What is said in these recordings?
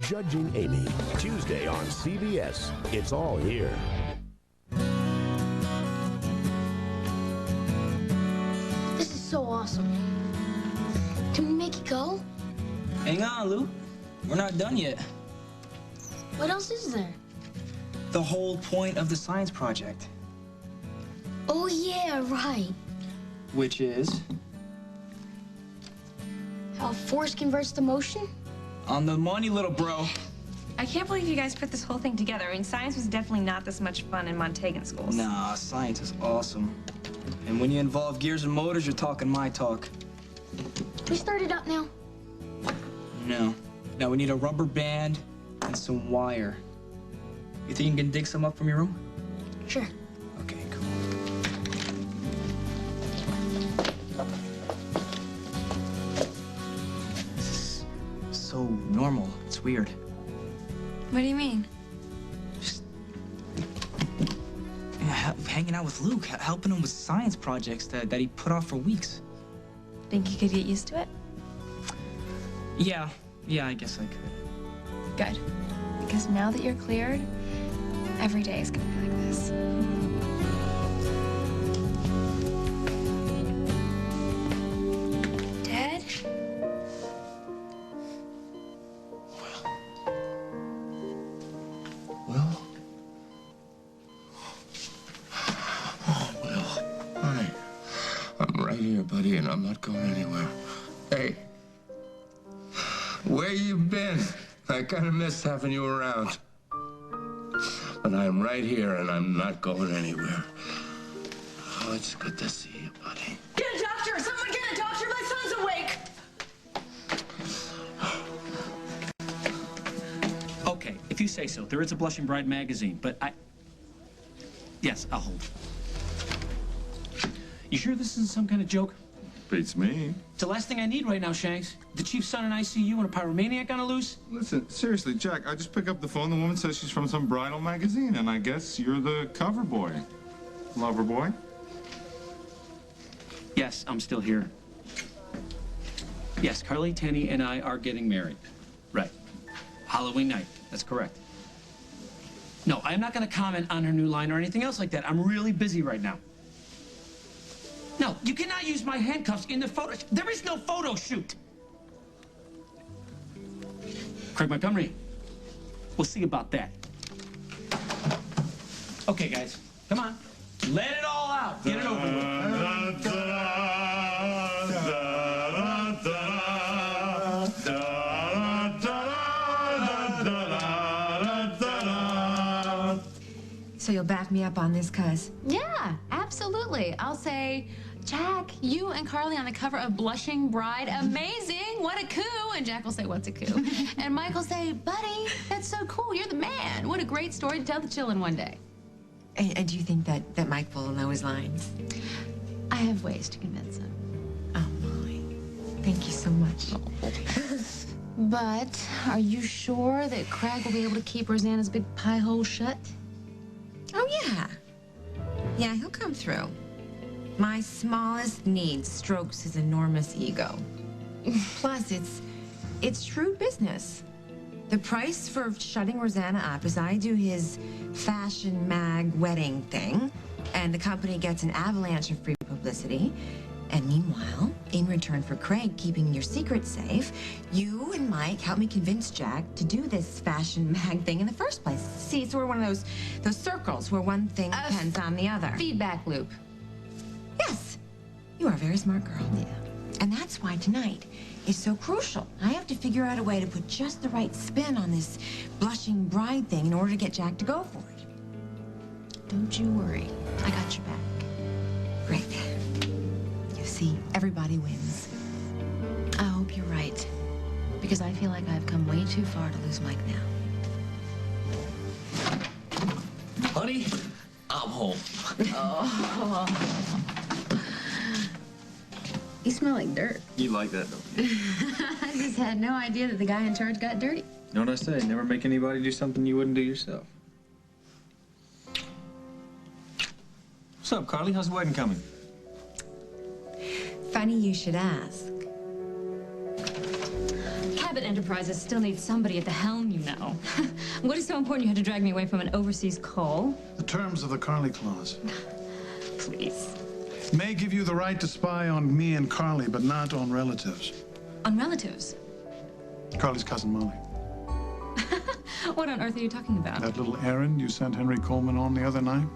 Judging Amy, Tuesday on CBS. It's all here. This is so awesome. Can we make it go? Hang on, Luke. We're not done yet. What else is there? The whole point of the science project. Oh, yeah, right. Which is? How force converts to motion? On the money, little bro. I can't believe you guys put this whole thing together. I mean, science was definitely not this much fun in Montagan schools. Nah, science is awesome. And when you involve gears and motors, you're talking my talk. We started up now. No. Now we need a rubber band and some wire. You think you can dig some up from your room? Sure. Okay, cool. This is so normal. It's weird. What do you mean? Just hanging out with Luke, helping him with science projects that he put off for weeks. Think you could get used to it? Yeah, I guess I could. Good. Because now that you're cleared, every day is gonna be like this. Dad? Will? Oh, Will. Hi. I'm right here, buddy, and I'm not going anywhere. Hey. Where you been? I kind of miss having you around. But I'm right here, and I'm not going anywhere. Oh, it's good to see you, buddy. Get a doctor! Someone get a doctor! My son's awake! Okay, if you say so. There is a Blushing Bride magazine, but Yes, I'll hold. You sure this isn't some kind of joke? Beats me. It's the last thing I need right now, Shanks. The chief's son in ICU and a pyromaniac on a loose? Listen, seriously, Jack, I just pick up the phone. The woman says she's from some bridal magazine, and I guess you're the cover boy. Lover boy? Yes, I'm still here. Yes, Carly, Tenny, and I are getting married. Right. Halloween night. That's correct. No, I'm not going to comment on her new line or anything else like that. I'm really busy right now. No, you cannot use my handcuffs in the photo. There is no photo shoot. Craig Montgomery, we'll see about that. Okay, guys, come on. Let it all out. Get it over with. So you'll back me up on this, cuz? Yeah, absolutely. I'll say, Jack, you and Carly on the cover of Blushing Bride, amazing, what a coup. And Jack will say, what's a coup? And Mike will say, buddy, that's so cool, you're the man. What a great story to tell the children one day. And do you think that Mike will know his lines? I have ways to convince him. Oh, my. Thank you so much. But are you sure that Craig will be able to keep Rosanna's big pie hole shut? Oh, yeah. Yeah, he'll come through. My smallest need strokes his enormous ego. Plus, it's shrewd business. The price for shutting Rosanna up is I do his fashion mag wedding thing, and the company gets an avalanche of free publicity. And meanwhile, in return for Craig keeping your secret safe, you and Mike help me convince Jack to do this fashion mag thing in the first place. See, so we're one of those circles where one thing depends on the other. Feedback loop. Yes. You are a very smart girl. Yeah. And that's why tonight is so crucial. I have to figure out a way to put just the right spin on this blushing bride thing in order to get Jack to go for it. Don't you worry. I got your back. Great. You see, everybody wins. I hope you're right. Because I feel like I've come way too far to lose Mike now. Honey, I'm home. Oh. You smell like dirt. You like that, don't you? I just had no idea that the guy in charge got dirty. You know what I say? Never make anybody do something you wouldn't do yourself. What's up, Carly? How's the wedding coming? Funny you should ask. Cabot enterprises still need somebody at the helm, you know. What is so important you had to drag me away from an overseas call? The terms of the Carly Clause. Please. May give you the right to spy on me and Carly, but not on relatives. On relatives? Carly's cousin Molly. What on earth are you talking about? That little errand you sent Henry Coleman on the other night?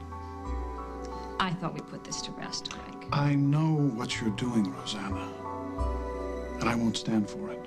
I thought we put this to rest, Mike. I know what you're doing, Rosanna. And I won't stand for it.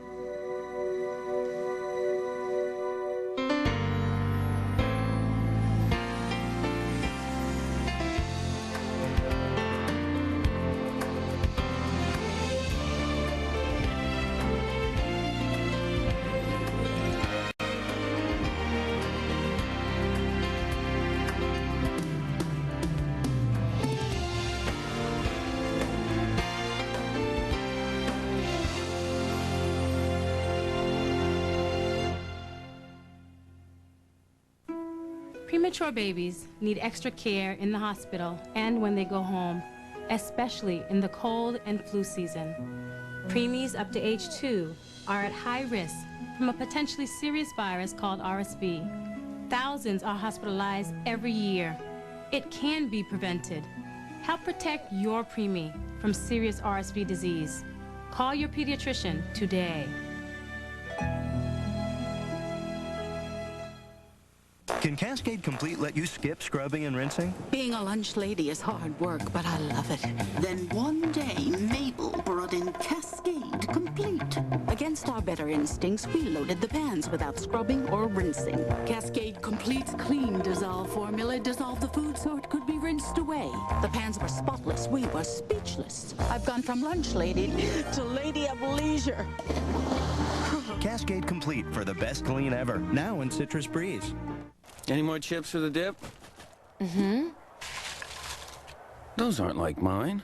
Premature babies need extra care in the hospital and when they go home, especially in the cold and flu season. Preemies up to age 2 are at high risk from a potentially serious virus called RSV. Thousands are hospitalized every year. It can be prevented. Help protect your preemie from serious RSV disease. Call your pediatrician today. Can Cascade Complete let you skip scrubbing and rinsing? Being a lunch lady is hard work, but I love it. Then one day, Mabel brought in Cascade Complete. Against our better instincts, we loaded the pans without scrubbing or rinsing. Cascade Complete's clean dissolve formula dissolved the food so it could be rinsed away. The pans were spotless. We were speechless. I've gone from lunch lady to lady of leisure. Cascade Complete for the best clean ever. Now in Citrus Breeze. Any more chips for the dip? Mm-hmm. Those aren't like mine.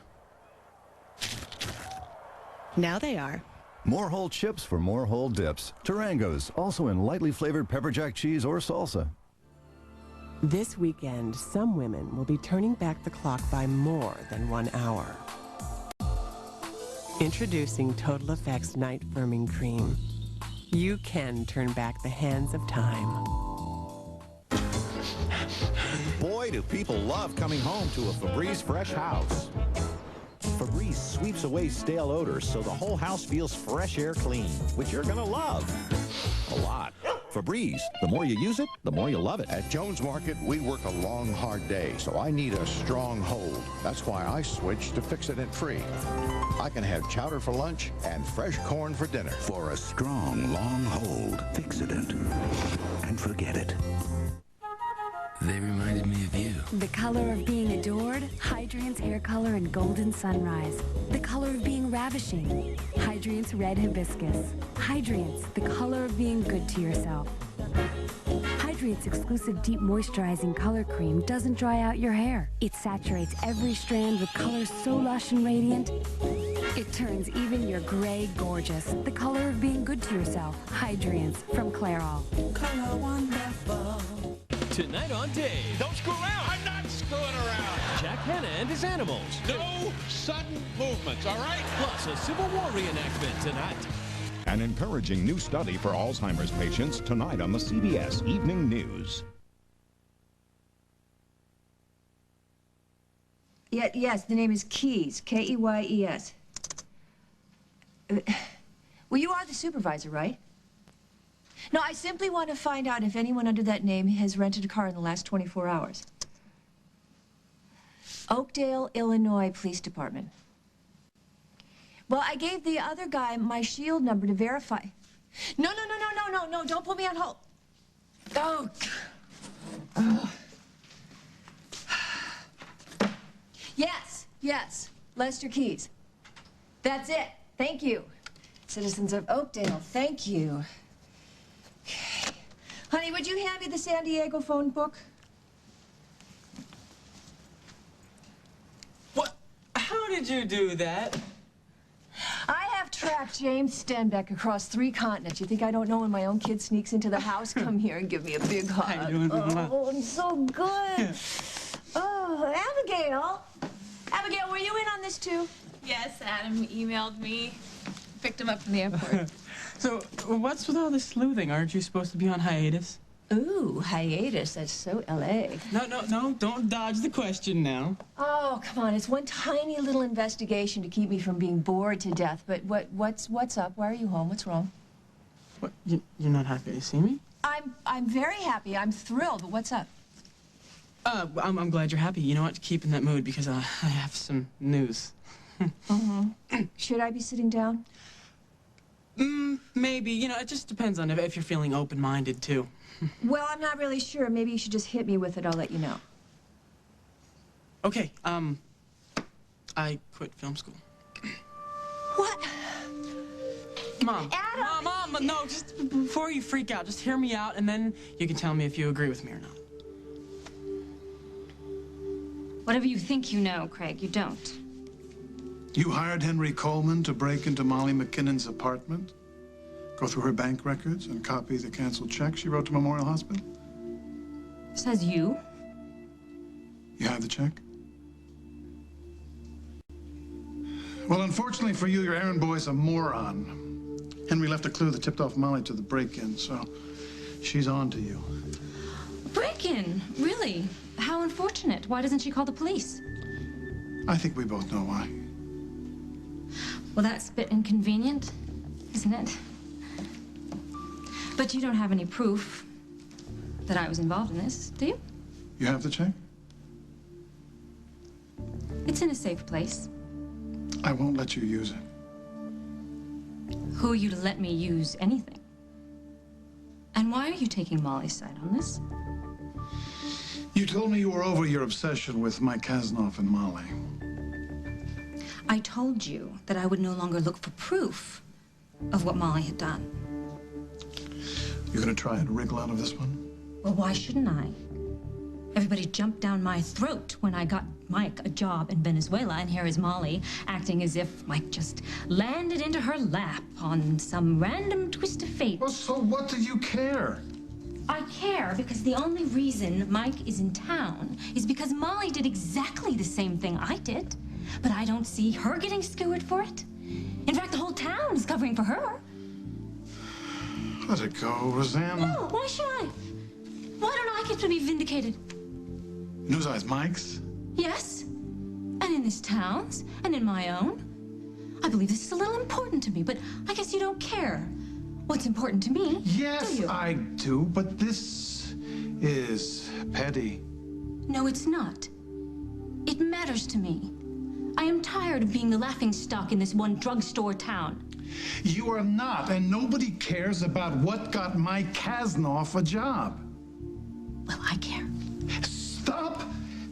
Now they are. More whole chips for more whole dips. Tarangos, also in lightly flavored pepper jack cheese or salsa. This weekend, some women will be turning back the clock by more than 1 hour. Introducing Total Effects Night Firming Cream. You can turn back the hands of time. Boy, do people love coming home to a Febreze fresh house. Febreze sweeps away stale odors so the whole house feels fresh air clean, which you're gonna love a lot. Febreze, the more you use it, the more you love it. At Jones Market, we work a long, hard day, so I need a strong hold. That's why I switched to Fix-It Free. I can have chowder for lunch and fresh corn for dinner. For a strong, long hold, Fix-It and forget it. They reminded me of you. The color of being adored, Hydrient's hair color in Golden Sunrise. The color of being ravishing, Hydrient's Red Hibiscus. Hydrient's, the color of being good to yourself. Hydrient's exclusive deep moisturizing color cream doesn't dry out your hair. It saturates every strand with colors so lush and radiant, it turns even your gray gorgeous. The color of being good to yourself. Hydrient's from Clairol. Color wonderful. Tonight on Dave. Don't screw around. I'm not screwing around. Jack Hanna and his animals. No sudden movements, all right? Plus a Civil War reenactment tonight. An encouraging new study for Alzheimer's patients tonight on the CBS Evening News. Yes, the name is Keyes, K-E-Y-E-S. Well, you are the supervisor, right? No, I simply want to find out if anyone under that name has rented a car in the last 24 hours. Oakdale, Illinois Police Department. Well, I gave the other guy my shield number to verify. No, don't put me on hold. Oh. Yes, Lester Keyes. That's it. Thank you. Citizens of Oakdale, thank you. Okay. Honey, would you hand me the San Diego phone book? What? How did you do that? I have tracked James Stenbeck across 3 continents. You think I don't know when my own kid sneaks into the house? Come here and give me a big hug. How you doing, Mama? Oh, I'm so good. Oh, Abigail. Abigail, were you in on this too? Yes, Adam emailed me. Picked him up from the airport. So, what's with all this sleuthing? Aren't you supposed to be on hiatus? Ooh, hiatus. That's so L.A. No, don't dodge the question now. Oh, come on. It's one tiny little investigation to keep me from being bored to death. But what's up? Why are you home? What's wrong? What? You're not happy to see me? I'm very happy. I'm thrilled. But what's up? I'm glad you're happy. You know what? Keep in that mood because I have some news. Should I be sitting down? Maybe. You know, it just depends on if you're feeling open-minded, too. Well, I'm not really sure. Maybe you should just hit me with it. I'll let you know. Okay, I quit film school. What? Mom. Adam! Mom, no, just before you freak out, just hear me out, and then you can tell me if you agree with me or not. Whatever you think you know, Craig, you don't. You hired Henry Coleman to break into Molly McKinnon's apartment, go through her bank records, and copy the canceled check she wrote to Memorial Hospital? Says you? You have the check? Well, unfortunately for you, your errand boy's a moron. Henry left a clue that tipped off Molly to the break-in, so she's on to you. Break-in? Really? How unfortunate. Why doesn't she call the police? I think we both know why. Well, that's a bit inconvenient, isn't it? But you don't have any proof that I was involved in this, do you? You have the check? It's in a safe place. I won't let you use it. Who are you to let me use anything? And why are you taking Molly's side on this? You told me you were over your obsession with Mike Kasnoff and Molly. I told you that I would no longer look for proof of what Molly had done. You gonna try and wriggle out of this one? Well, why shouldn't I? Everybody jumped down my throat when I got Mike a job in Venezuela, and here is Molly acting as if Mike just landed into her lap on some random twist of fate. Well, so what do you care? I care because the only reason Mike is in town is because Molly did exactly the same thing I did. But I don't see her getting skewered for it. In fact, the whole town is covering for her. Let it go, Rosanna. No, why should I? Why don't I get to be vindicated? News Eyes Mike's? Yes, and in this town's, and in my own. I believe this is a little important to me, but I guess you don't care what's important to me, Yes, do you? I do, but this is petty. No, it's not. It matters to me. I am tired of being the laughingstock in this one drugstore town. You are not, and nobody cares about what got Mike Kasnoff a job. Well, I care. Stop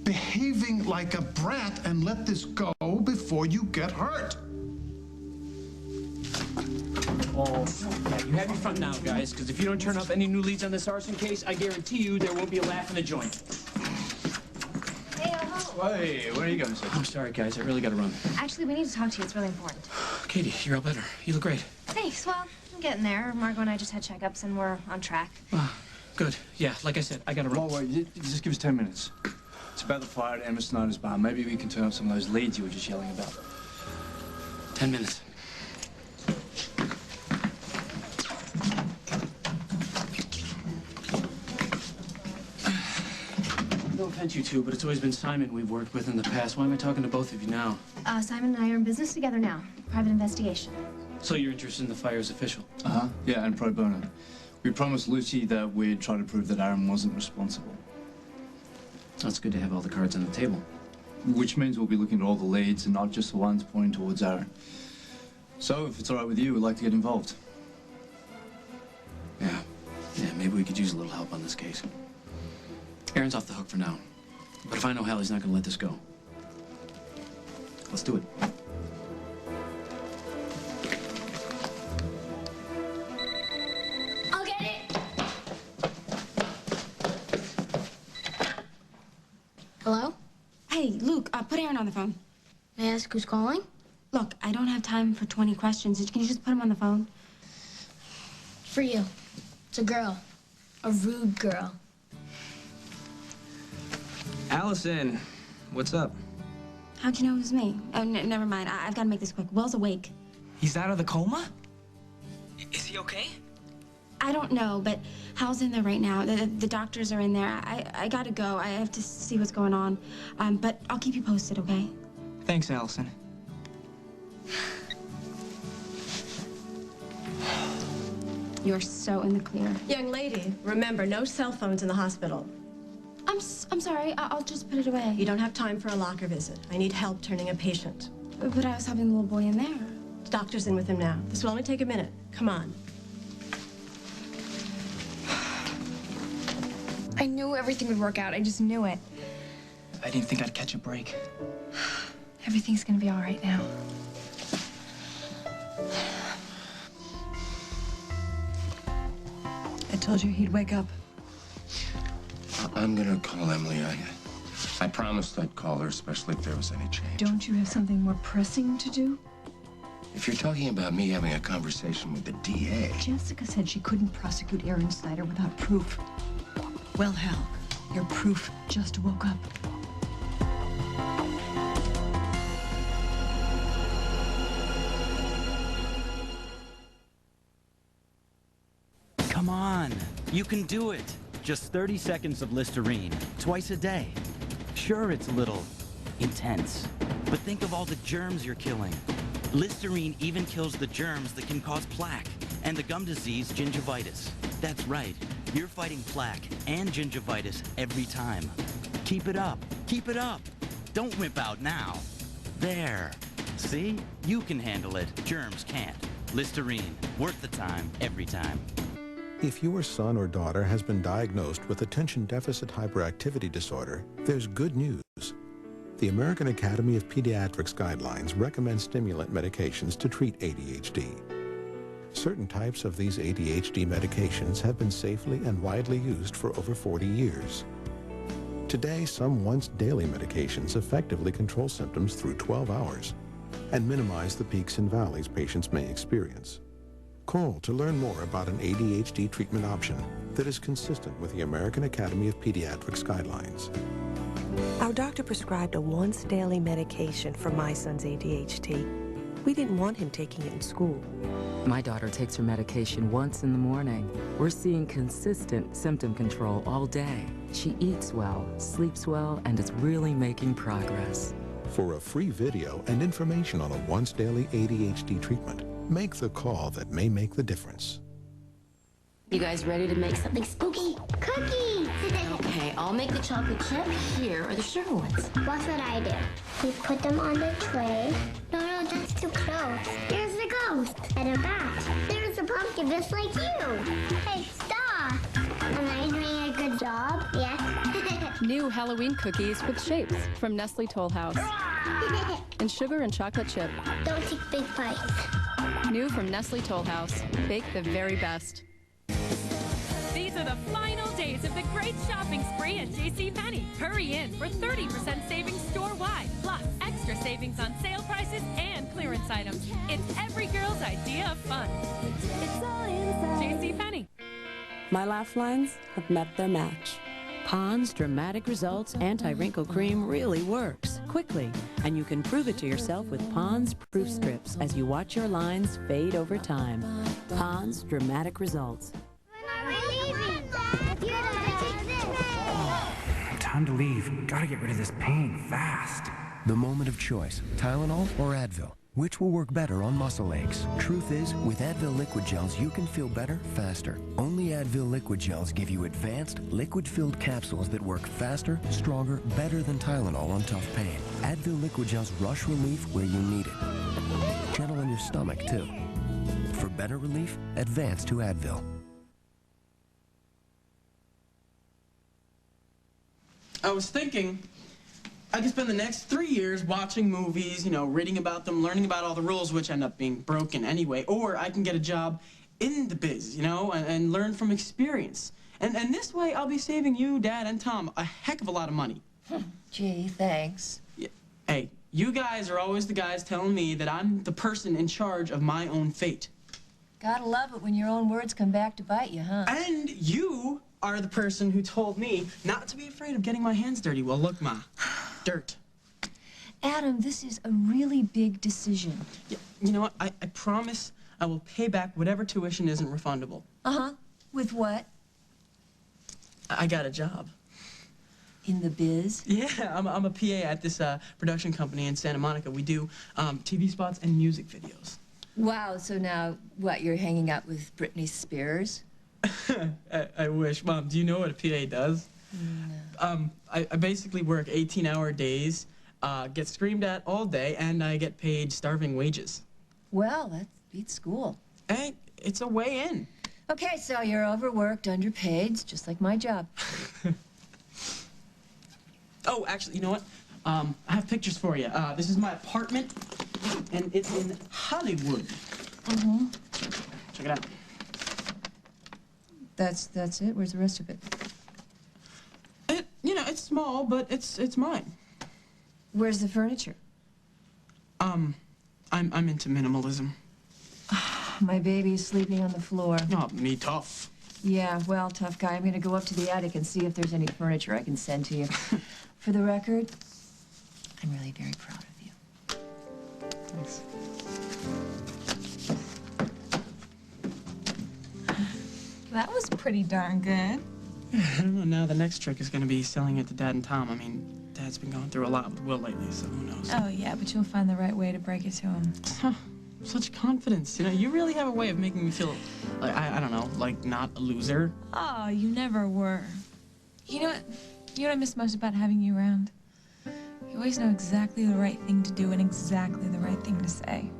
behaving like a brat and let this go before you get hurt. Oh, yeah, you have your fun now, guys, because if you don't turn up any new leads on this arson case, I guarantee you there won't be a laugh in the joint. Hey, hello. Hey, where are you going, sir? I'm sorry, guys. I really got to run. Actually, we need to talk to you. It's really important. Katie, you're all better. You look great. Thanks. Well, I'm getting there. Margot and I just had checkups, and we're on track. Good. Yeah, like I said, I got to run. Wait, just give us 10 minutes. It's about the fire at Emma Snyder's bar. Maybe we can turn up some of those leads you were just yelling about. 10 minutes. No offense, you two, but it's always been Simon we've worked with in the past. Why am I talking to both of you now? Simon and I are in business together now. Private investigation. So you're interested in the fire as official? Uh-huh. Yeah, and pro bono. We promised Lucy that we'd try to prove that Aaron wasn't responsible. That's good to have all the cards on the table. Which means we'll be looking at all the leads and not just the ones pointing towards Aaron. So, if it's all right with you, we'd like to get involved. Yeah, maybe we could use a little help on this case. Aaron's off the hook for now. But if I know Hallie's not going to let this go. Let's do it. I'll get it. Hello? Hey, Luke, put Aaron on the phone. May I ask who's calling? Look, I don't have time for 20 questions. Can you just put him on the phone? For you. It's a girl. A rude girl. Allison, what's up? How'd you know it was me? Oh, never mind. I've got to make this quick. Will's awake. He's out of the coma? Is he okay? I don't know, but Hal's in there right now. The doctors are in there. I gotta go. I have to see what's going on. But I'll keep you posted, okay? Thanks, Allison. You're so in the clear. Young lady, remember, no cell phones in the hospital. I'm sorry. I'll just put it away. You don't have time for a locker visit. I need help turning a patient. But I was helping the little boy in there. The doctor's in with him now. This will only take a minute. Come on. I knew everything would work out. I just knew it. I didn't think I'd catch a break. Everything's gonna be all right now. I told you he'd wake up. I'm gonna call Emily. I promised I'd call her, especially if there was any change. Don't you have something more pressing to do? If you're talking about me having a conversation with the DA... Jessica said she couldn't prosecute Aaron Snyder without proof. Well, Hal, your proof just woke up. Come on, you can do it. Just 30 seconds of Listerine, twice a day. Sure, it's a little intense, but think of all the germs you're killing. Listerine even kills the germs that can cause plaque and the gum disease gingivitis. That's right, you're fighting plaque and gingivitis every time. Keep it up, keep it up. Don't wimp out now. There. See? You can handle it, germs can't. Listerine, worth the time, every time. If your son or daughter has been diagnosed with attention deficit hyperactivity disorder, there's good news. The American Academy of Pediatrics guidelines recommend stimulant medications to treat ADHD. Certain types of these ADHD medications have been safely and widely used for over 40 years. Today, some once-daily medications effectively control symptoms through 12 hours and minimize the peaks and valleys patients may experience. Call to learn more about an ADHD treatment option that is consistent with the American Academy of Pediatrics guidelines. Our doctor prescribed a once-daily medication for my son's ADHD. We didn't want him taking it in school. My daughter takes her medication once in the morning. We're seeing consistent symptom control all day. She eats well, sleeps well, and is really making progress. For a free video and information on a once-daily ADHD treatment, make the call that may make the difference. You guys ready to make something spooky? Cookies! Okay, I'll make the chocolate chip. Here are the sugar ones. What's what I do? We put them on the tray. No, that's too close. There's the ghost and a bat. There's a pumpkin just like you. Hey, stop! Am I doing a good job? Yes. New Halloween cookies with shapes from Nestle Toll House. And sugar and chocolate chip. Don't take big bites. New from Nestle Toll House. Bake the very best. These are the final days of the great shopping spree at JCPenney. Hurry in for 30% savings store-wide, plus extra savings on sale prices and clearance items. It's every girl's idea of fun. It's all inside. JCPenney. My laugh lines have met their match. Pond's Dramatic Results Anti-Wrinkle Cream really works quickly, and you can prove it to yourself with Pond's Proof Strips as you watch your lines fade over time. Pond's Dramatic Results. Time to leave. Gotta get rid of this pain fast. The moment of choice, Tylenol or Advil? Which will work better on muscle aches? Truth is, with Advil liquid gels, you can feel better faster. Only Advil liquid gels give you advanced, liquid-filled capsules that work faster, stronger, better than Tylenol on tough pain. Advil liquid gels rush relief where you need it. Gentle on your stomach, too. For better relief, advance to Advil. I was thinking I could spend the next 3 years watching movies, reading about them, learning about all the rules, which end up being broken anyway, or I can get a job in the biz, and learn from experience. And this way, I'll be saving you, Dad, and Tom a heck of a lot of money. Gee, thanks. Yeah. Hey, you guys are always the guys telling me that I'm the person in charge of my own fate. Gotta love it when your own words come back to bite you, huh? And you are the person who told me not to be afraid of getting my hands dirty. Well, look, Ma. Dirt. Adam, this is a really big decision. Yeah, you know what? I promise I will pay back whatever tuition isn't refundable. Uh-huh. With what? I got a job. In the biz? Yeah, I'm a PA at this production company in Santa Monica. We do TV spots and music videos. Wow, so now, what, you're hanging out with Britney Spears? I wish. Mom, do you know what a PA does? No. I basically work 18-hour days, get screamed at all day, and I get paid starving wages. Well, that beats school. Hey, it's a way in. Okay, so you're overworked, underpaid, it's just like my job. Oh, actually, you know what? I have pictures for you. This is my apartment, and it's in Hollywood. Mm-hmm. Check it out. That's it? Where's the rest of it? You know, it's small, but it's mine. Where's the furniture? I'm into minimalism. My baby's sleeping on the floor. Oh, me tough. Yeah, well, tough guy, I'm gonna go up to the attic and see if there's any furniture I can send to you. For the record, I'm really very proud of you. Thanks. That was pretty darn good. I don't know, now the next trick is gonna be selling it to Dad and Tom. I mean, Dad's been going through a lot with Will lately, so who knows? Oh, yeah, but you'll find the right way to break it to him. Such confidence, you know, you really have a way of making me feel, like, I don't know, like not a loser. Oh, you never were. You know what I miss most about having you around? You always know exactly the right thing to do and exactly the right thing to say.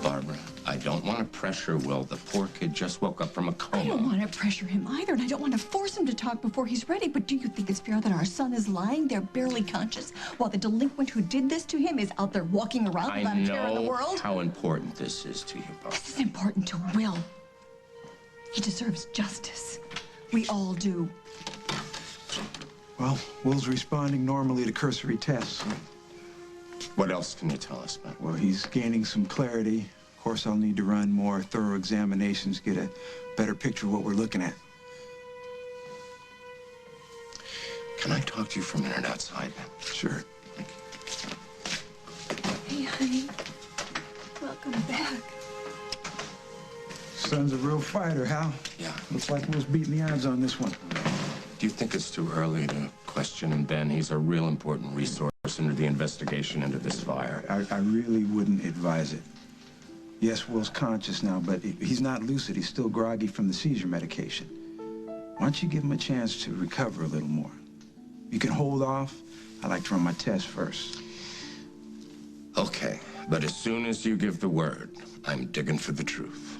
Barbara, I don't want to pressure Will. The poor kid just woke up from a coma. I don't want to pressure him either, and I don't want to force him to talk before he's ready, but do you think it's fair that our son is lying there barely conscious while the delinquent who did this to him is out there walking around without a care in the I world? know how important this is to you, Barbara. This is important to Will. He deserves justice. We all do. Well, Will's responding normally to cursory tests. What else can you tell us, man? Well, he's gaining some clarity. Of course, I'll need to run more thorough examinations, get a better picture of what we're looking at. Can I talk to you for a minute outside, man? Sure. Hey, honey. Welcome back. Son's a real fighter, Hal. Yeah. Looks like Will's beating the odds on this one. Do you think it's too early to question him, Ben? He's a real important resource into the investigation into this fire. I really wouldn't advise it. Yes, Will's conscious now, but he's not lucid. He's still groggy from the seizure medication. Why don't you give him a chance to recover a little more? You can hold off. I like to run my test first. Okay, but as soon as you give the word, I'm digging for the truth.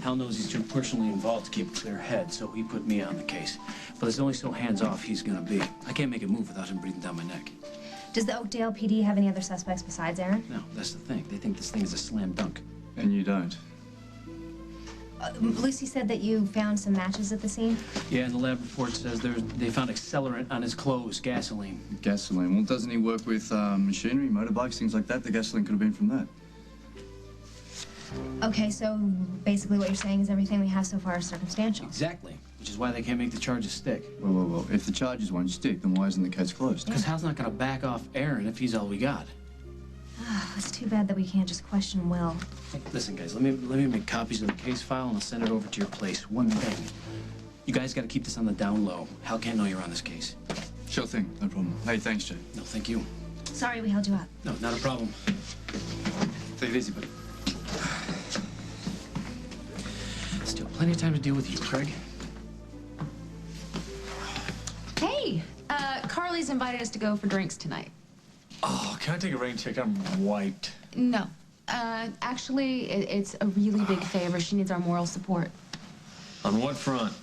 Hal knows he's too personally involved to keep a clear head, so he put me on the case. But there's only so hands-off he's gonna be. I can't make a move without him breathing down my neck. Does the Oakdale PD have any other suspects besides Aaron? No, that's the thing. They think this thing is a slam dunk. And you don't? Lucy said that you found some matches at the scene? Yeah, and the lab report says they found accelerant on his clothes, gasoline. Gasoline? Well, doesn't he work with machinery, motorbikes, things like that? The gasoline could have been from that. Okay, so basically what you're saying is everything we have so far is circumstantial. Exactly, which is why they can't make the charges stick. Well. If the charges won't stick, then why isn't the case closed? Because Hal's not gonna back off Aaron if he's all we got. It's too bad that we can't just question Will. Hey, listen, guys, let me make copies of the case file and I'll send it over to your place. One thing. You guys gotta keep this on the down low. Hal can't know you're on this case. Sure thing, no problem. Hey, thanks, Jay. No, thank you. Sorry we held you up. No, not a problem. Take it easy, buddy. Still plenty of time to deal with you, Craig. Hey, Carly's invited us to go for drinks tonight. Oh, can I take a rain check? I'm wiped. No. Actually, it's a really big favor. She needs our moral support. On what front?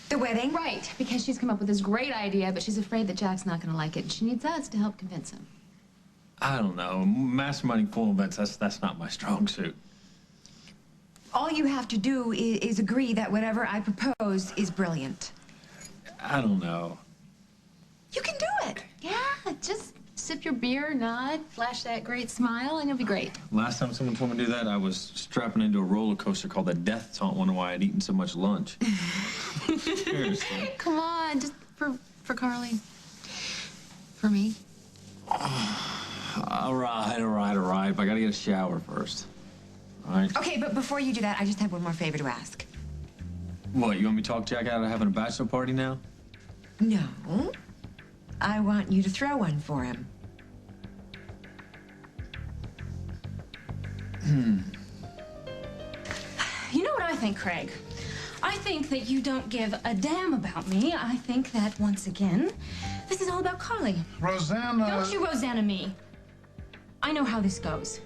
The wedding? Right, because she's come up with this great idea, but she's afraid that Jack's not going to like it, and she needs us to help convince him. I don't know. Masterminding formal events, that's not my strong suit. All you have to do is agree that whatever I propose is brilliant. I don't know. You can do it. Yeah, just sip your beer, nod, flash that great smile, and you'll be great. Last time someone told me to do that, I was strapping into a roller coaster called the Death Taunt, wondering why I'd eaten so much lunch. Seriously. Come on, just for Carly. For me? All right. But I gotta get a shower first. All right? Okay, but before you do that, I just have one more favor to ask. What, you want me to talk Jack out of having a bachelor party now? No. I want you to throw one for him. You know what I think, Craig? I think that you don't give a damn about me. I think that, once again, this is all about Carly. Rosanna... Don't you Rosanna me. I know how this goes.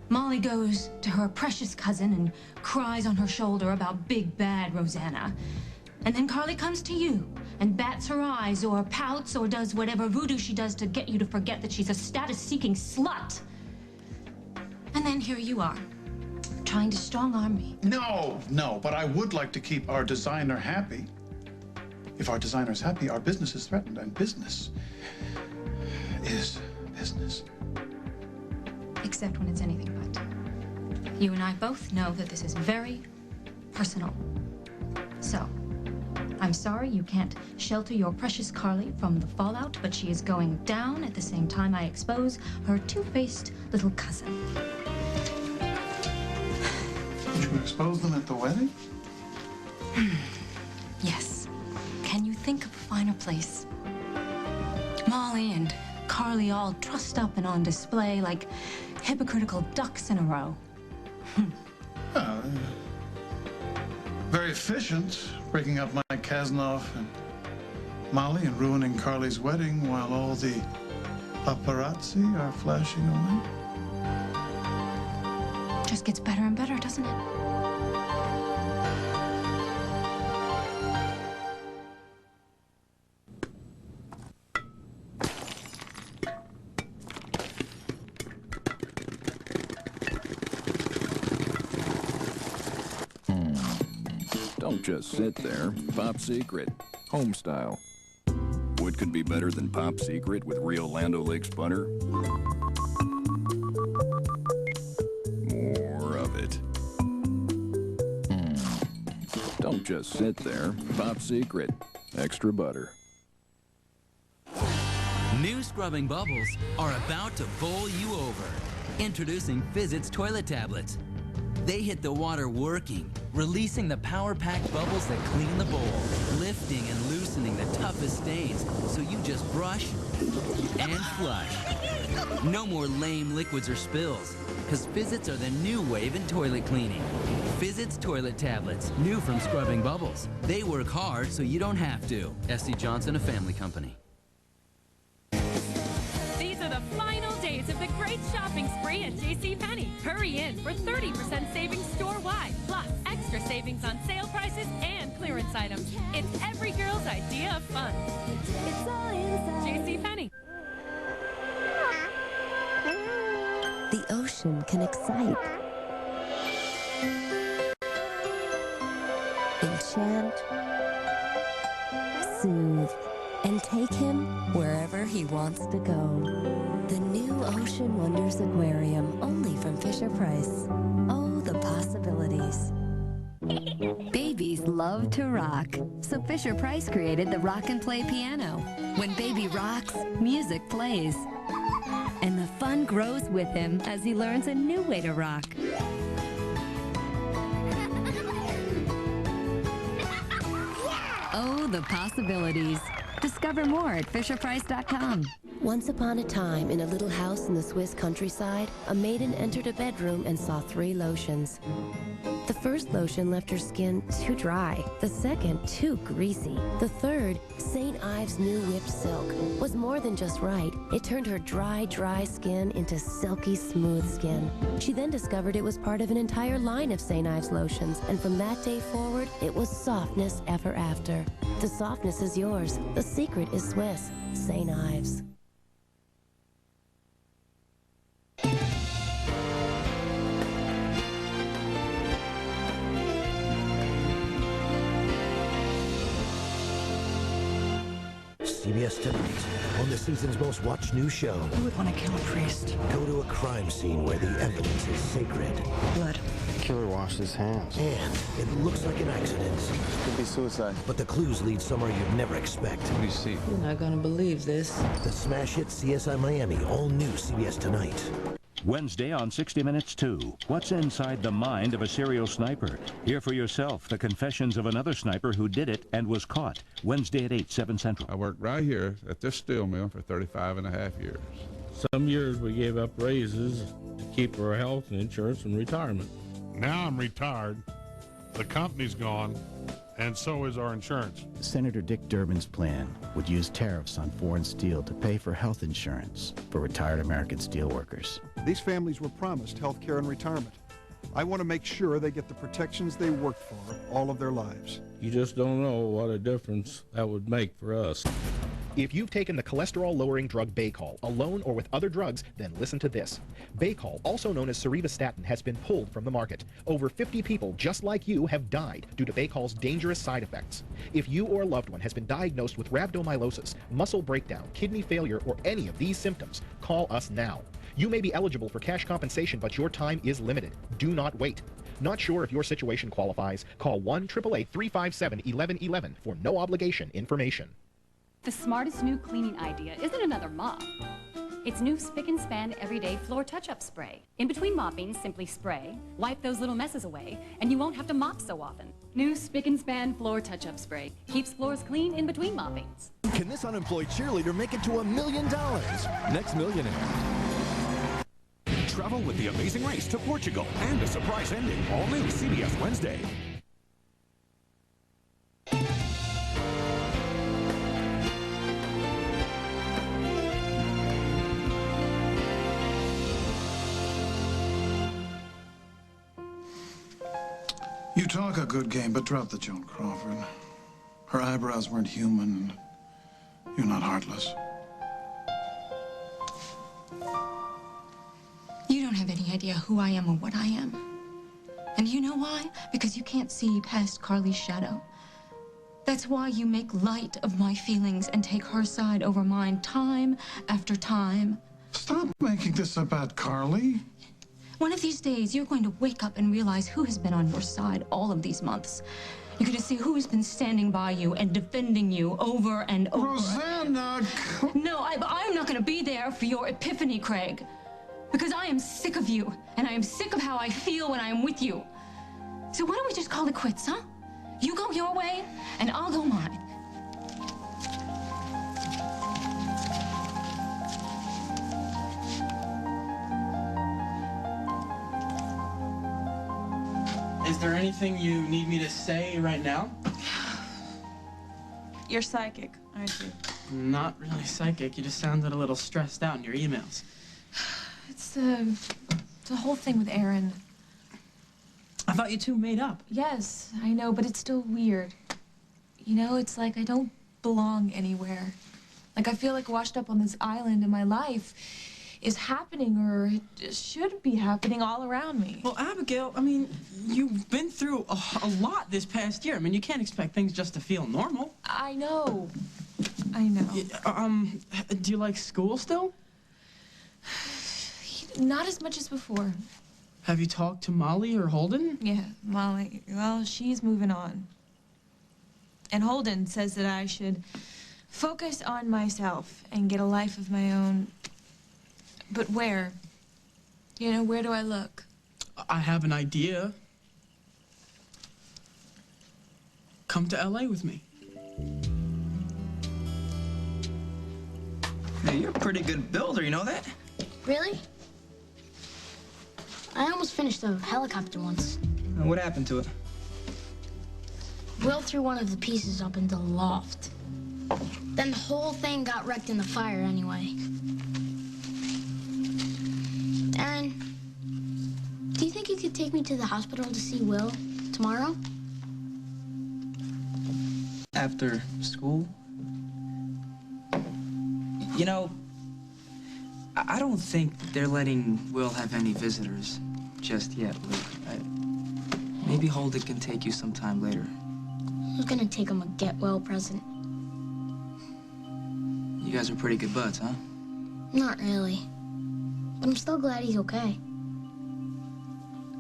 Molly goes to her precious cousin and cries on her shoulder about big bad Rosanna. And then Carly comes to you and bats her eyes or pouts or does whatever voodoo she does to get you to forget that she's a status-seeking slut. And then here you are, trying to strong-arm me. No, but I would like to keep our designer happy. If our designer's happy, our business is threatened, and business is business. Except when it's anything but. You and I both know that this is very personal. So, I'm sorry you can't shelter your precious Carly from the fallout, but she is going down at the same time I expose her two-faced little cousin. Did you expose them at the wedding? Yes. Can you think of a finer place? Molly and Carly all trussed up and on display like hypocritical ducks in a row. Very efficient, breaking up Mike Kasnoff and Molly and ruining Carly's wedding while all the paparazzi are flashing away. Just gets better and better, doesn't it? Don't just sit there. Pop Secret. Home style. What could be better than Pop Secret with real Land O'Lakes butter? More of it. Don't just sit there. Pop Secret. Extra butter. New scrubbing bubbles are about to bowl you over. Introducing Fizzit's toilet tablets. They hit the water working, releasing the power-packed bubbles that clean the bowl, lifting and loosening the toughest stains, so you just brush and flush. No more lame liquids or spills, because Fizzits are the new wave in toilet cleaning. Fizzit's toilet tablets, new from scrubbing bubbles. They work hard so you don't have to. S.C. Johnson, a family company. These are the final days of the great shopping spree at JCPenney. Hurry in for 30% savings store-wide, plus extra savings on sale prices and clearance items. It's every girl's idea of fun. It's all inside JCPenney. The ocean can excite, enchant, soothe, and take him wherever he wants to go. The new Ocean Wonders Aquarium, only from Fisher-Price. Oh, the possibilities. Babies love to rock, so Fisher-Price created the Rock and Play piano. When baby rocks, music plays. And the fun grows with him as he learns a new way to rock. Oh, the possibilities. Discover more at FisherPrice.com. Once upon a time, in a little house in the Swiss countryside, a maiden entered a bedroom and saw 3 lotions. The first lotion left her skin too dry. The second, too greasy. The third, St. Ives' new whipped silk, was more than just right. It turned her dry skin into silky smooth skin. She then discovered it was part of an entire line of St. Ives lotions, and from that day forward, it was softness ever after. The softness is yours. The secret is Swiss. St. Ives. CBS tonight, on the season's most watched new show. Who would want to kill a priest? Go to a crime scene where the evidence is sacred. Blood. Killer washed his hands. And it looks like an accident. Could be suicide. But the clues lead somewhere you'd never expect. What do you see? You're not gonna believe this. The smash hit CSI Miami, all new CBS Tonight. Wednesday on 60 Minutes 2. What's inside the mind of a serial sniper? Hear for yourself the confessions of another sniper who did it and was caught. Wednesday at 8, 7 Central. I worked right here at this steel mill for 35.5 years. Some years we gave up raises to keep our health and insurance and retirement. Now I'm retired. The company's gone, and so is our insurance. Senator Dick Durbin's plan would use tariffs on foreign steel to pay for health insurance for retired American steelworkers. These families were promised health care and retirement. I want to make sure they get the protections they worked for all of their lives. You just don't know what a difference that would make for us. If you've taken the cholesterol-lowering drug Baycol, alone or with other drugs, then listen to this. Baycol, also known as Cerevastatin, has been pulled from the market. Over 50 people just like you have died due to Baycol's dangerous side effects. If you or a loved one has been diagnosed with rhabdomyolysis, muscle breakdown, kidney failure, or any of these symptoms, call us now. You may be eligible for cash compensation, but your time is limited. Do not wait. Not sure if your situation qualifies? Call 1-888-357-1111 for no obligation information. The smartest new cleaning idea isn't another mop. It's new Spick and Span Everyday Floor Touch-Up Spray. In between mopping, simply spray, wipe those little messes away, and you won't have to mop so often. New Spick and Span Floor Touch-Up Spray keeps floors clean in between moppings. Can this unemployed cheerleader make it to $1 million? Next millionaire. Travel with the Amazing Race to Portugal and a surprise ending. All new CBS Wednesday. You talk a good game, but drop the Joan Crawford. Her eyebrows weren't human. You're not heartless. You don't have any idea who I am or what I am. And you know why? Because you can't see past Carly's shadow. That's why you make light of my feelings and take her side over mine time after time. Stop making this about Carly. One of these days, you're going to wake up and realize who has been on your side all of these months. You're going to see who has been standing by you and defending you over and over. Rosanna! No, I'm not going to be there for your epiphany, Craig. Because I am sick of you, and I am sick of how I feel when I am with you. So why don't we just call it quits, huh? You go your way, and I'll go mine. Is there anything you need me to say right now? You're psychic, aren't you? Not really psychic. You just sounded a little stressed out in your emails. It's the whole thing with Aaron. I thought you two made up. Yes, I know, but it's still weird. You know, it's like I don't belong anywhere. Like I feel like washed up on this island and my life is happening, or it should be happening all around me. Well, Abigail, I mean, you've been through a lot this past year. I mean, you can't expect things just to feel normal. I know. I know. Do you like school still? Not as much as before. Have you talked to Molly or Holden? Yeah, Molly. Well, she's moving on. And Holden says that I should focus on myself and get a life of my own. But where? You know, where do I look? I have an idea. Come to LA with me. Hey, you're a pretty good builder, you know that? Really? I almost finished a helicopter once. What happened to it? Will threw one of the pieces up into the loft. Then the whole thing got wrecked in the fire anyway. Aaron, do you think you could take me to the hospital to see Will tomorrow? After school? You know, I don't think they're letting Will have any visitors just yet, Luke. Maybe Holden can take you sometime later. Who's gonna take him a get-well present? You guys are pretty good buds, huh? Not really. But I'm still glad he's okay.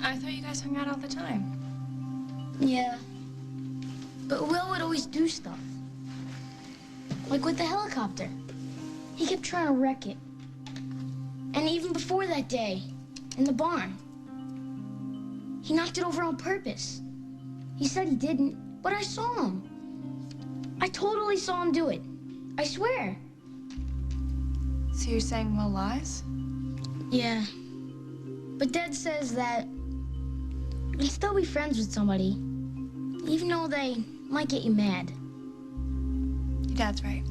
I thought you guys hung out all the time. Yeah. But Will would always do stuff. Like with the helicopter. He kept trying to wreck it. And even before that day, in the barn, he knocked it over on purpose. He said he didn't, but I saw him. I totally saw him do it. I swear. So you're saying Will lies? Yeah. But Dad says that you can still be friends with somebody, even though they might get you mad. Your dad's right.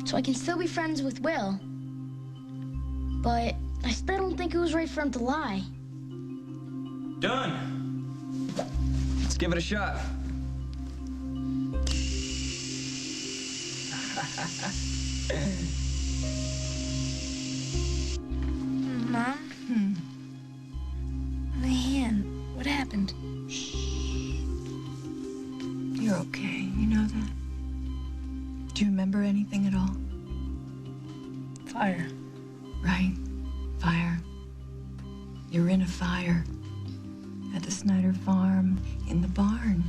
So I can still be friends with Will, but I still don't think it was right for him to lie. Done. Let's give it a shot. Mom? My hand. What happened? You're okay. You know that? Do you remember anything at all? Fire. Right. Fire. You're in a fire. At the Snyder farm, in the barn.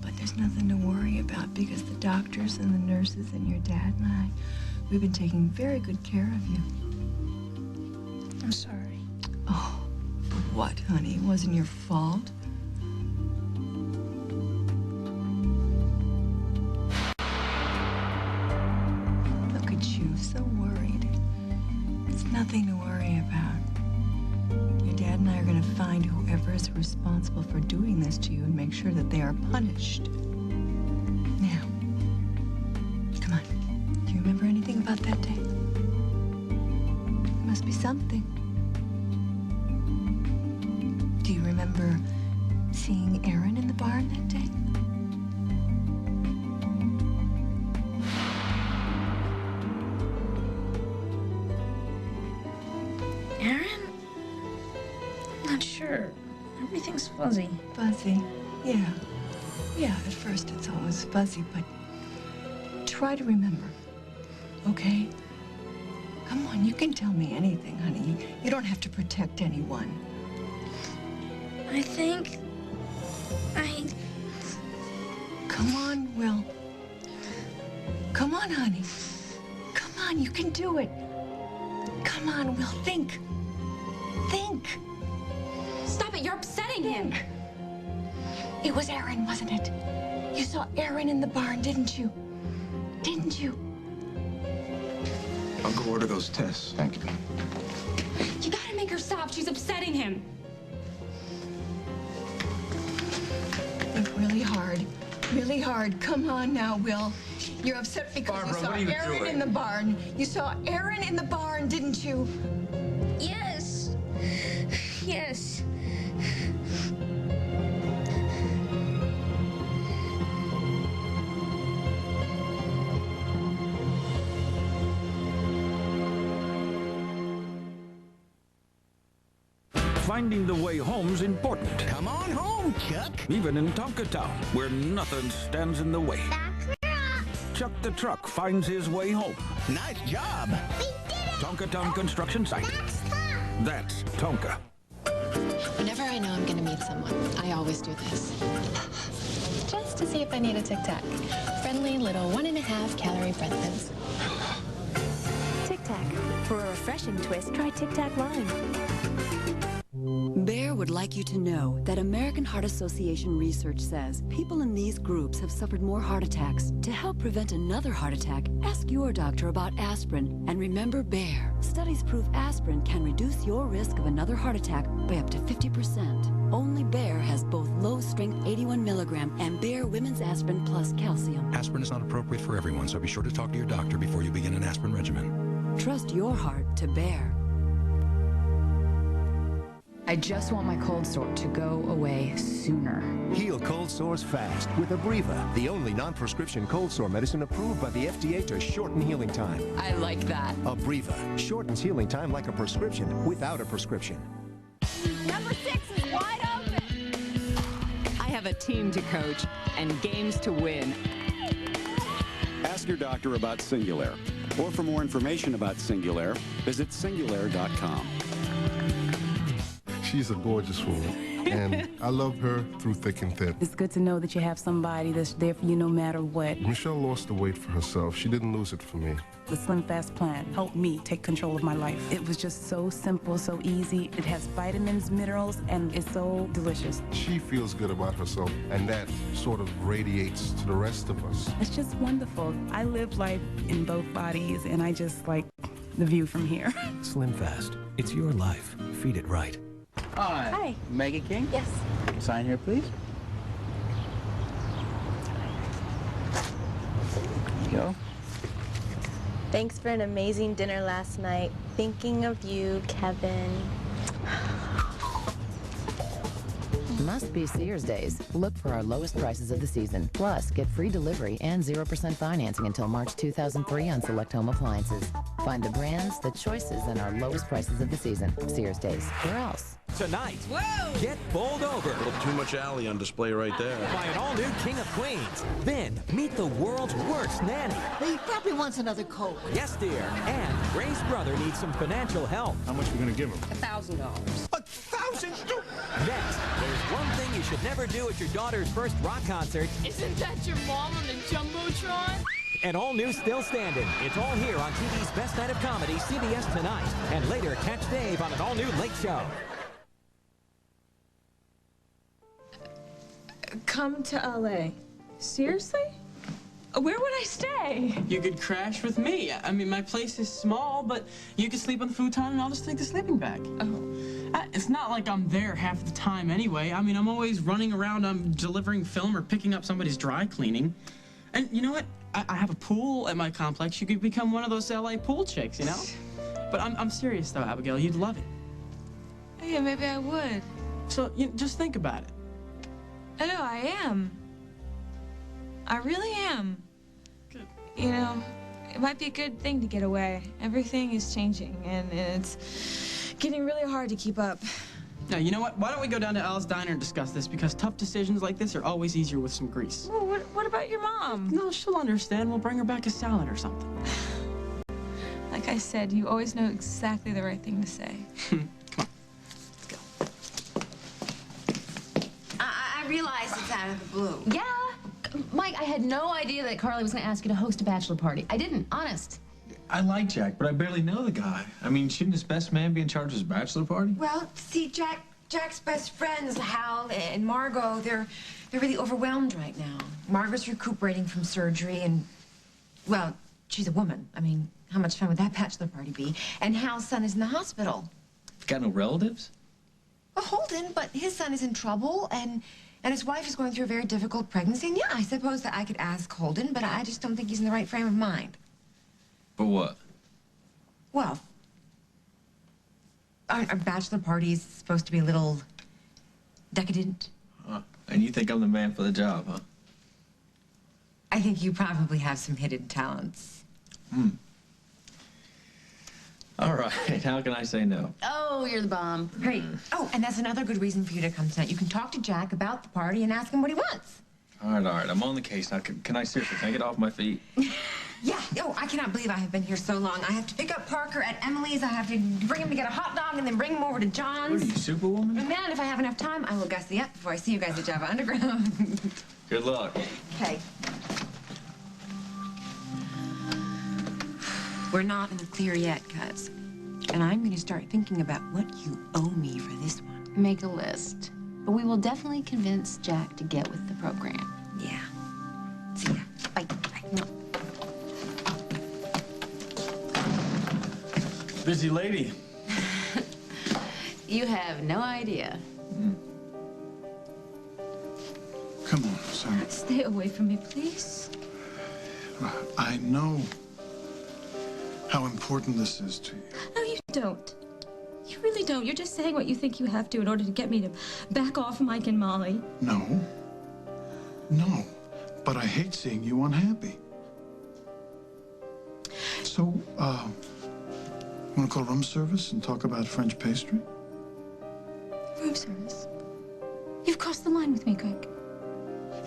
But there's nothing to worry about because the doctors and the nurses and your dad and I, we've been taking very good care of you. I'm sorry. Oh, for what, honey? It wasn't your fault. Look at you, so worried. It's nothing to worry about. Your dad and I are going to find whoever is responsible for doing this to you and make sure that they are punished. Now, come on. Do you remember anything about that day? There must be something. Do you remember seeing Aaron in the barn that day? Aaron? I'm not sure. Everything's fuzzy. Fuzzy? Yeah. Yeah, at first it's always fuzzy, but try to remember, okay? Come on, you can tell me anything, honey. You don't have to protect anyone. I think Come on, Will. Come on, honey. Come on, you can do it. Come on, Will, think. Think. Stop it, you're upsetting him. It was Aaron, wasn't it? You saw Aaron in the barn, didn't you? Didn't you? I'll go order those tests. Thank you. You gotta make her stop. She's upsetting him. Think really hard. Really hard. Come on now, Will. You're upset because Barbara, you saw what are you Aaron doing? in the barn. You saw Aaron in the barn, didn't you? Yes. Yes. Finding the way home's important. Come on home, Chuck. Even in Tonka Town, where nothing stands in the way. Chuck the truck finds his way home. Nice job. We did it! Tonka Town construction site. That's Tonka. Whenever I know I'm going to meet someone, I always do this. Just to see if I need a Tic Tac. Friendly little 1.5 calorie breath mints. Tic Tac. For a refreshing twist, try Tic Tac Lime. Bayer would like you to know that American Heart Association research says people in these groups have suffered more heart attacks. To help prevent another heart attack, ask your doctor about aspirin. And remember Bayer. Studies prove aspirin can reduce your risk of another heart attack by up to 50%. Only Bayer has both low-strength 81 milligram and Bayer Women's Aspirin Plus Calcium. Aspirin is not appropriate for everyone, so be sure to talk to your doctor before you begin an aspirin regimen. Trust your heart to Bayer. I just want my cold sore to go away sooner. Heal cold sores fast with Abreva, the only non-prescription cold sore medicine approved by the FDA to shorten healing time. I like that. Abreva shortens healing time like a prescription without a prescription. Number 6 is wide open. I have a team to coach and games to win. Ask your doctor about Singulair. Or for more information about Singulair, visit Singulair.com. She's a gorgeous woman, and I love her through thick and thin. It's good to know that you have somebody that's there for you no matter what. Michelle lost the weight for herself. She didn't lose it for me. The Slim Fast plan helped me take control of my life. It was just so simple, so easy. It has vitamins, minerals, and it's so delicious. She feels good about herself, and that sort of radiates to the rest of us. It's just wonderful. I live life in both bodies, and I just like the view from here. Slim Fast. It's your life. Feed it right. Hi. Hi. Megan King? Yes. Sign here, please. There you go. Thanks for an amazing dinner last night. Thinking of you, Kevin. Must be Sears days. Look for our lowest prices of the season. Plus, get free delivery and 0% financing until March 2003 on select home appliances. Find the brands, the choices, and our lowest prices of the season. Sears days. Where else? Tonight, get bowled over. A little too much alley on display right there. By an all-new King of Queens. Then, meet the world's worst nanny. He probably wants another Coke. Yes, dear. And Ray's brother needs some financial help. How much are we going to give him? $1,000. $1,000? Next, there's one thing you should never do at your daughter's first rock concert. Isn't that your mom on the Jumbotron? An all-new Still Standing. It's all here on TV's Best Night of Comedy, CBS Tonight. And later, catch Dave on an all-new Late Show. Come to LA. Seriously? Where would I stay? You could crash with me. I mean, my place is small, but you could sleep on the futon and I'll just take the sleeping bag. Oh. It's not like I'm there half the time anyway. I mean, I'm always running around, I'm delivering film or picking up somebody's dry cleaning. And you know what? I have a pool at my complex. You could become one of those LA pool chicks, you know? But I'm serious though, Abigail. You'd love it. Yeah, maybe I would. So just think about it. I know, I am. I really am. Good. You know, it might be a good thing to get away. Everything is changing, and it's getting really hard to keep up. Now, you know what? Why don't we go down to Al's Diner and discuss this? Because tough decisions like this are always easier with some grease. Well, what about your mom? No, she'll understand. We'll bring her back a salad or something. Like I said, you always know exactly the right thing to say. I realize it's out of the blue. Yeah. Mike, I had no idea that Carly was going to ask you to host a bachelor party. I didn't, honest. I like Jack, but I barely know the guy. I mean, shouldn't his best man be in charge of his bachelor party? Well, see, Jack's best friends, Hal and Margot, they're really overwhelmed right now. Margot's recuperating from surgery and, well, she's a woman. I mean, how much fun would that bachelor party be? And Hal's son is in the hospital. Got no relatives? Well, Holden, but his son is in trouble and his wife is going through a very difficult pregnancy. And yeah, I suppose that I could ask Holden, but I just don't think he's in the right frame of mind. For what? Well, our bachelor party is supposed to be a little decadent. Huh. And you think I'm the man for the job, huh? I think you probably have some hidden talents. All right, how can I say no? Oh, you're the bomb. Great. Oh, and that's another good reason for you to come tonight. You can talk to Jack about the party and ask him what he wants. All right, I'm on the case now. Can I seriously, can I get off my feet? Yeah. Oh, I cannot believe I have been here so long. I have to pick up Parker at Emily's. I have to bring him to get a hot dog and then bring him over to John's. What are you, Superwoman? Oh, man, if I have enough time, I will gussy up before I see you guys at Java Underground. Good luck. Okay. We're not in the clear yet, cuz. And I'm going to start thinking about what you owe me for this one. Make a list. But we will definitely convince Jack to get with the program. Yeah. See ya. Bye. Bye. Busy lady. You have no idea. Come on, son. Stay away from me, please. I know how important this is to you. No, you don't. You really don't. You're just saying what you think you have to in order to get me to back off Mike and Molly. No. No. But I hate seeing you unhappy. So, want to call room service and talk about French pastry? Room service? You've crossed the line with me, Greg.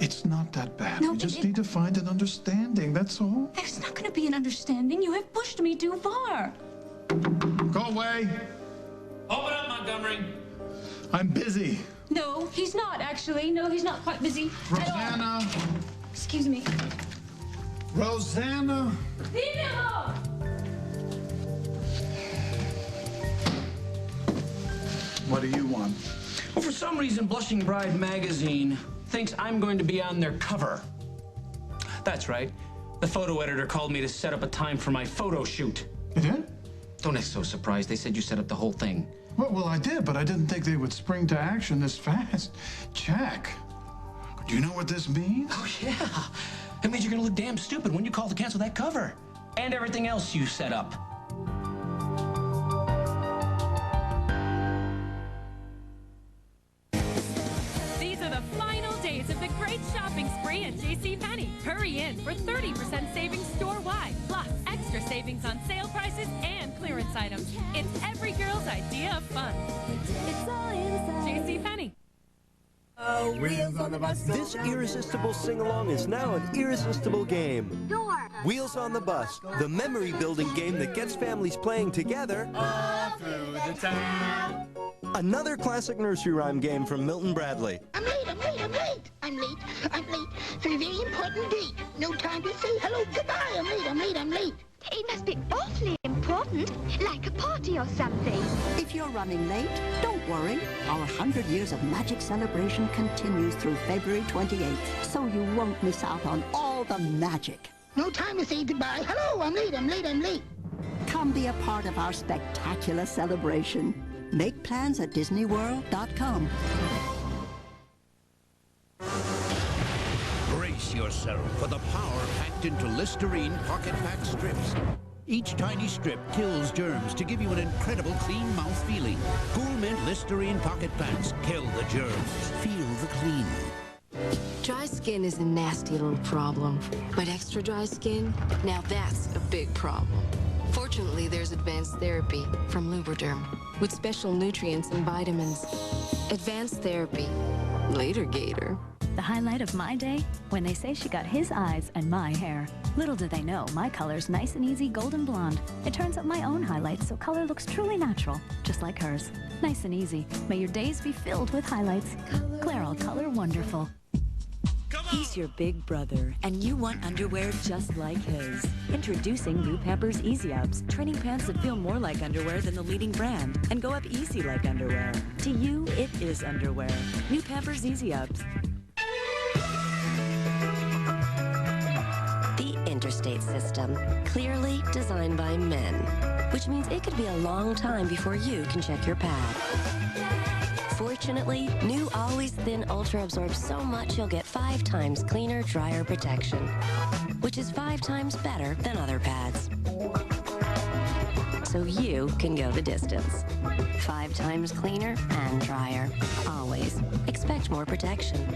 It's not that bad. No, we just need to find an understanding, that's all. There's not going to be an understanding. You have pushed me too far. Go away. Open up, Montgomery. I'm busy. No, he's not, actually. No, he's not quite busy at all. Rosanna. Excuse me. Rosanna. Leave me alone! What do you want? Well, for some reason, Blushing Bride magazine thinks I'm going to be on their cover. That's right. The photo editor called me to set up a time for my photo shoot. You did? Don't act so surprised. They said you set up the whole thing. Well, I did, but I didn't think they would spring to action this fast. Jack, do you know what this means? Oh, yeah. It means you're going to look damn stupid when you call to cancel that cover. And everything else you set up. These are the final days of the great shopping spree at JCPenney. Hurry in for 30% savings store-wide, plus extra savings on sale prices and clearance items. It's every girl's idea of fun. It's all inside JCPenney. Wheels on the Bus. This irresistible sing-along is now an irresistible game. Wheels on the Bus, the memory-building game that gets families playing together all through the town. Another classic nursery rhyme game from Milton Bradley. I'm late, I'm late, I'm late. I'm late, I'm late for a very important date. No time to say hello, goodbye. I'm late, I'm late, I'm late. It must be awfully important, like a party or something. If you're running late, don't worry. Our 100 years of magic celebration continues through February 28th, so you won't miss out on all the magic. No time to say goodbye. Hello, I'm late, I'm late, I'm late. Come be a part of our spectacular celebration. Make plans at DisneyWorld.com. Brace yourself for the power packed into Listerine Pocket Pack strips. Each tiny strip kills germs to give you an incredible clean mouth feeling. Cool Mint Listerine Pocket Packs kill the germs. Feel the clean. Dry skin is a nasty little problem, but extra dry skin, now that's a big problem. Fortunately, there's advanced therapy from Lubriderm with special nutrients and vitamins. Advanced therapy. Later, Gator. The highlight of my day? When they say she got his eyes and my hair. Little do they know, my color's nice and easy golden blonde. It turns up my own highlights so color looks truly natural, just like hers. Nice and easy. May your days be filled with highlights. Clairol Color Wonderful. He's your big brother, and you want underwear just like his. Introducing new Pampers Easy Ups, training pants that feel more like underwear than the leading brand, and go up easy like underwear. To you, it is underwear. New Pampers Easy Ups. The interstate system, clearly designed by men, which means it could be a long time before you can check your pad. Fortunately, new Always Thin Ultra absorbs so much you'll get 5 times cleaner, drier protection, which is 5 times better than other pads. So you can go the distance. 5 times cleaner and drier. Always. Expect more protection.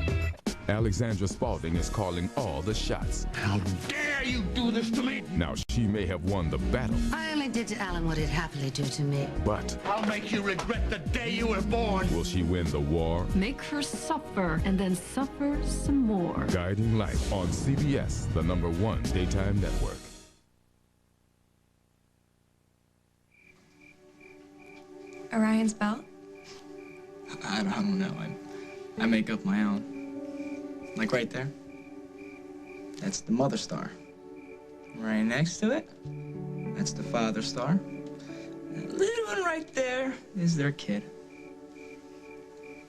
Alexandra Spaulding is calling all the shots. How dare you do this to me? Now, she may have won the battle, I only did to Alan what he'd happily do to me. but I'll make you regret the day you were born. will she win the war? Make her suffer and then suffer some more. Guiding Light on CBS, the #1 daytime network. Orion's belt? I don't know. I make up my own. Like right there. That's the mother star. Right next to it, that's the father star. And the little one right there is their kid.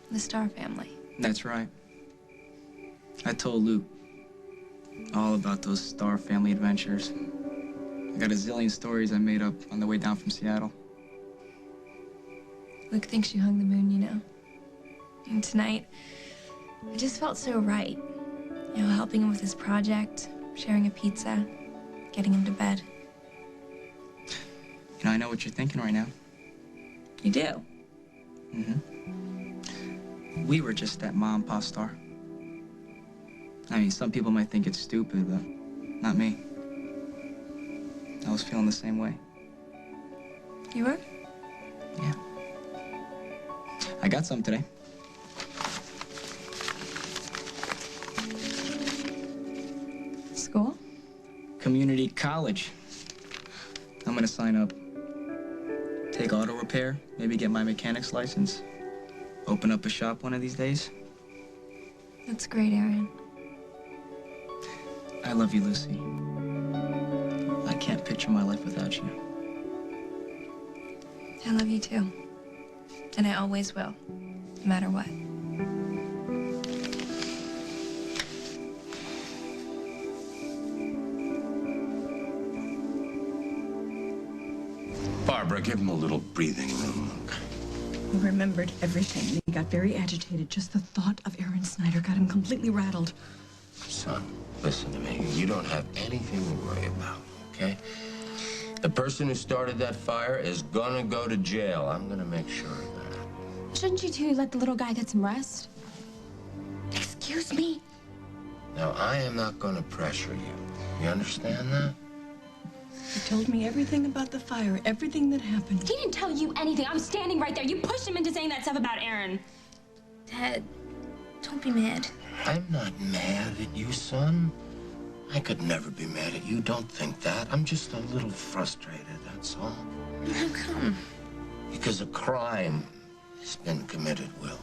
The Star family. That's right. I told Luke all about those Star family adventures. I got a zillion stories I made up on the way down from Seattle. Luke thinks you hung the moon, you know. And tonight, it just felt so right. You know, helping him with his project, sharing a pizza, getting him to bed. You know, I know what you're thinking right now. You do? Mm-hmm. We were just that mom and pop star. I mean, some people might think it's stupid, but not me. I was feeling the same way. You were? Yeah. I got some today. School? Community college. I'm gonna sign up. Take auto repair, maybe get my mechanic's license. Open up a shop one of these days? That's great, Aaron. I love you, Lucy. I can't picture my life without you. I love you too. And I always will, no matter what. Barbara, give him a little breathing room. He remembered everything. He got very agitated. Just the thought of Aaron Snyder got him completely rattled. Son, listen to me. You don't have anything to worry about, okay? The person who started that fire is gonna go to jail. I'm gonna make sure of that. Shouldn't you two let the little guy get some rest? Excuse me? Now, I am not gonna pressure you. You understand that? He told me everything about the fire, everything that happened. He didn't tell you anything. I was standing right there. You pushed him into saying that stuff about Aaron. Dad, don't be mad. I'm not mad at you, son. I could never be mad at you. Don't think that. I'm just a little frustrated, that's all. How come? Because a crime has been committed, Will.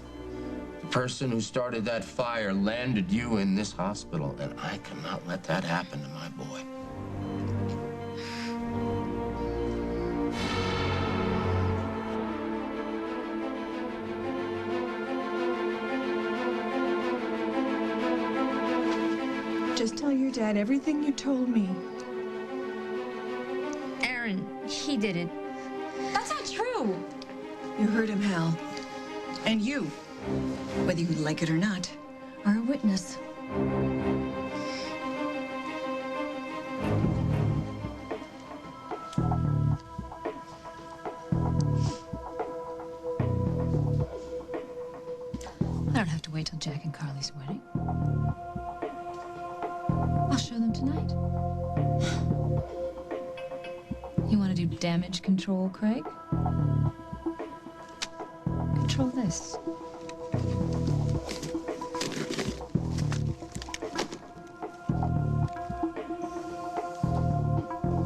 The person who started that fire landed you in this hospital, and I cannot let that happen to my boy. Just tell your dad everything you told me. Aaron, he did it. That's not true. You heard him, Hal. And you, whether you like it or not, are a witness. I don't have to wait till Jack and Carly's wedding. I'll show them tonight. You want to do damage control, Craig? Control this.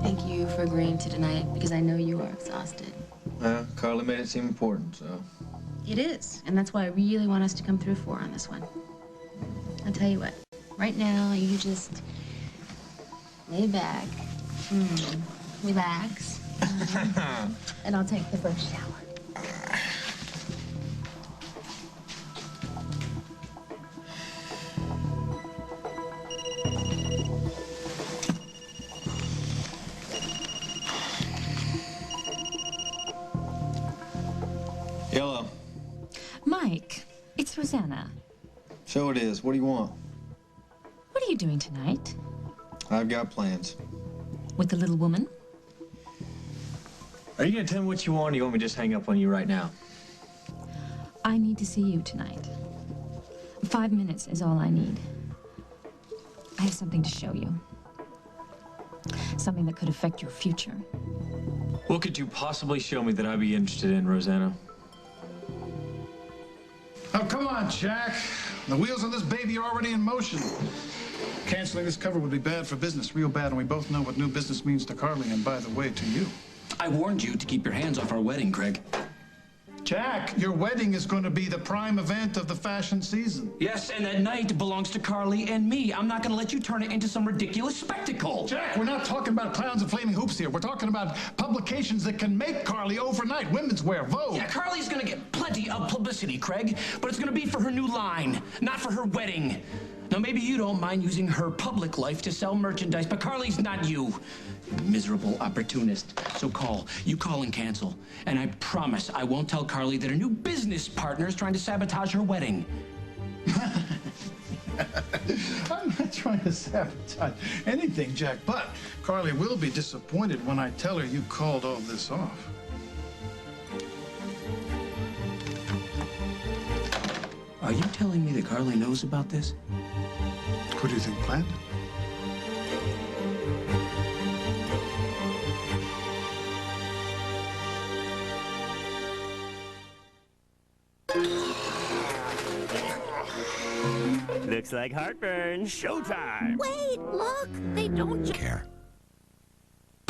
Thank you for agreeing to tonight, because I know you are exhausted. Carly made it seem important, so. It is, and that's why I really want us to come through for on this one. I'll tell you what, right now, you just lay back, relax, and I'll take the first shower. Hello. Mike, it's Rosanna. So it is. What do you want? What are you doing tonight? I've got plans. With the little woman? Are you gonna tell me what you want, or you want me to just hang up on you right now? I need to see you tonight. 5 minutes is all I need. I have something to show you. Something that could affect your future. What could you possibly show me that I'd be interested in, Rosanna? Oh, come on, Jack. The wheels on this baby are already in motion. Canceling this cover would be bad for business, real bad, and we both know what new business means to Carly, and by the way, to you. I warned you to keep your hands off our wedding, Craig. Jack, your wedding is going to be the prime event of the fashion season. Yes, and that night belongs to Carly and me. I'm not going to let you turn it into some ridiculous spectacle. Jack, we're not talking about clowns and flaming hoops here. We're talking about publications that can make Carly overnight. Women's wear, Vogue. Yeah, Carly's going to get plenty of publicity, Craig, but it's going to be for her new line, not for her wedding. Now, maybe you don't mind using her public life to sell merchandise, but Carly's not you. Miserable opportunist. So you call and cancel. And I promise I won't tell Carly that her new business partner is trying to sabotage her wedding. I'm not trying to sabotage anything, Jack, but Carly will be disappointed when I tell her you called all this off. Are you telling me that Carly knows about this? What do you think planned? Looks like heartburn. Showtime. Wait, look, they don't Care.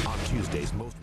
On Tuesday's most